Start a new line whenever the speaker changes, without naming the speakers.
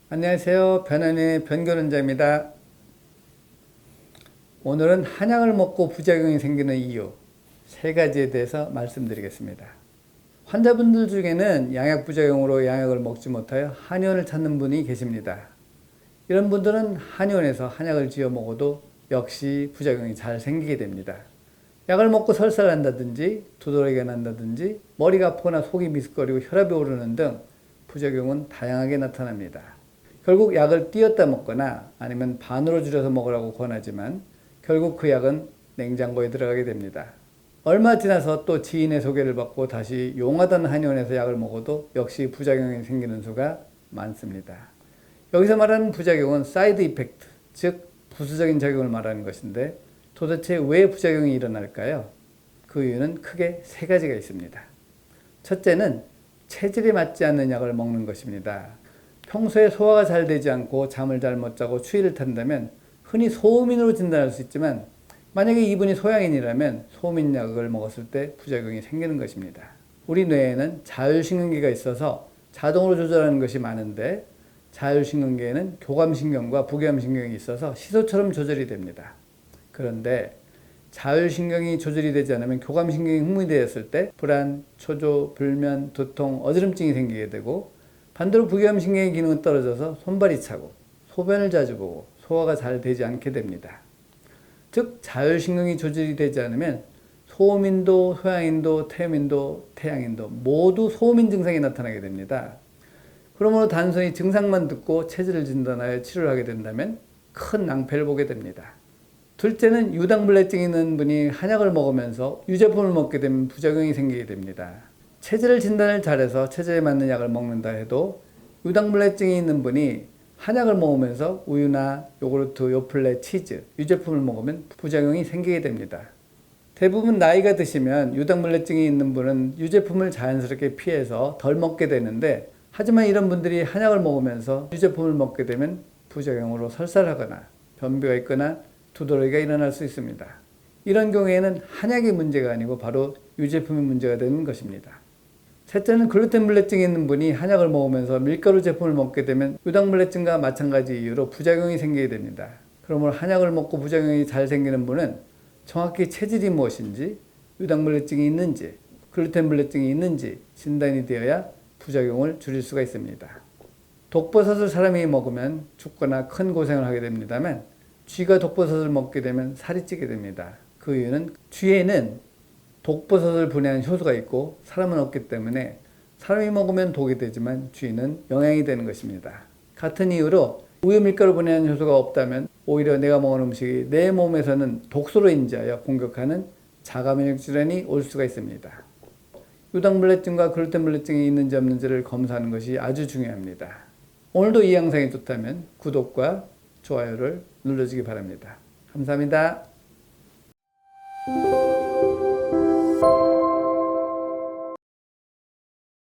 안녕하세요. 변한의 변교론자입니다. 오늘은 한약을 먹고 부작용이 생기는 이유 3가지에 대해서 말씀드리겠습니다. 환자분들 중에는 양약 부작용으로 양약을 먹지 못하여 한의원을 찾는 분이 계십니다. 이런 분들은 한의원에서 한약을 지어 먹어도 역시 부작용이 잘 생기게 됩니다. 약을 먹고 설사를 한다든지 두드러기가 난다든지 머리가 아프거나 속이 미습거리고 혈압이 오르는 등 부작용은 다양하게 나타납니다. 결국 약을 띄었다 먹거나 아니면 반으로 줄여서 먹으라고 권하지만 결국 그 약은 냉장고에 들어가게 됩니다. 얼마 지나서 또 지인의 소개를 받고 다시 용하던 한의원에서 약을 먹어도 역시 부작용이 생기는 수가 많습니다. 여기서 말하는 부작용은 사이드 이펙트, 즉 부수적인 작용을 말하는 것인데 도대체 왜 부작용이 일어날까요? 그 이유는 크게 3가지가 있습니다. 첫째는 체질에 맞지 않는 약을 먹는 것입니다. 평소에 소화가 잘 되지 않고 잠을 잘 못 자고 추위를 탄다면 흔히 소음인으로 진단할 수 있지만 만약에 이분이 소양인이라면 소음인약을 먹었을 때 부작용이 생기는 것입니다. 우리 뇌에는 자율신경계가 있어서 자동으로 조절하는 것이 많은데 자율신경계에는 교감신경과 부교감신경이 있어서 시소처럼 조절이 됩니다. 그런데 자율신경이 조절이 되지 않으면 교감신경이 흥미되었을 때 불안, 초조, 불면, 두통, 어지럼증이 생기게 되고 반대로 부교감신경의 기능은 떨어져서 손발이 차고 소변을 자주 보고 소화가 잘 되지 않게 됩니다. 즉 자율신경이 조절이 되지 않으면 소음인도, 소양인도, 태음인도, 태양인도 모두 소음인 증상이 나타나게 됩니다. 그러므로 단순히 증상만 듣고 체질을 진단하여 치료를 하게 된다면 큰 낭패를 보게 됩니다. 둘째는 유당불내증이 있는 분이 한약을 먹으면서 유제품을 먹게 되면 부작용이 생기게 됩니다. 체질 진단을 잘해서 체질에 맞는 약을 먹는다 해도 유당불내증이 있는 분이 한약을 먹으면서 우유나 요구르트, 요플레, 치즈, 유제품을 먹으면 부작용이 생기게 됩니다. 대부분 나이가 드시면 유당불내증이 있는 분은 유제품을 자연스럽게 피해서 덜 먹게 되는데 하지만 이런 분들이 한약을 먹으면서 유제품을 먹게 되면 부작용으로 설사를 하거나 변비가 있거나 두드러기가 일어날 수 있습니다. 이런 경우에는 한약의 문제가 아니고 바로 유제품의 문제가 되는 것입니다. 셋째는 글루텐불내증이 있는 분이 한약을 먹으면서 밀가루 제품을 먹게 되면 유당불내증과 마찬가지 이유로 부작용이 생기게 됩니다. 그러므로 한약을 먹고 부작용이 잘 생기는 분은 정확히 체질이 무엇인지, 유당불내증이 있는지, 글루텐불내증이 있는지 진단이 되어야 부작용을 줄일 수가 있습니다. 독버섯을 사람이 먹으면 죽거나 큰 고생을 하게 됩니다만 쥐가 독버섯을 먹게 되면 살이 찌게 됩니다. 그 이유는 쥐에는 독버섯을 분해하는 효소가 있고 사람은 없기 때문에 사람이 먹으면 독이 되지만 쥐는 영양이 되는 것입니다. 같은 이유로 우유 밀가루 분해하는 효소가 없다면 오히려 내가 먹은 음식이 내 몸에서는 독소로 인지하여 공격하는 자가면역 질환이 올 수가 있습니다. 유당불내증과 글루텐불내증이 있는지 없는지를 검사하는 것이 아주 중요합니다. 오늘도 이 영상이 좋다면 구독과 좋아요를 눌러주기 바랍니다. 감사합니다.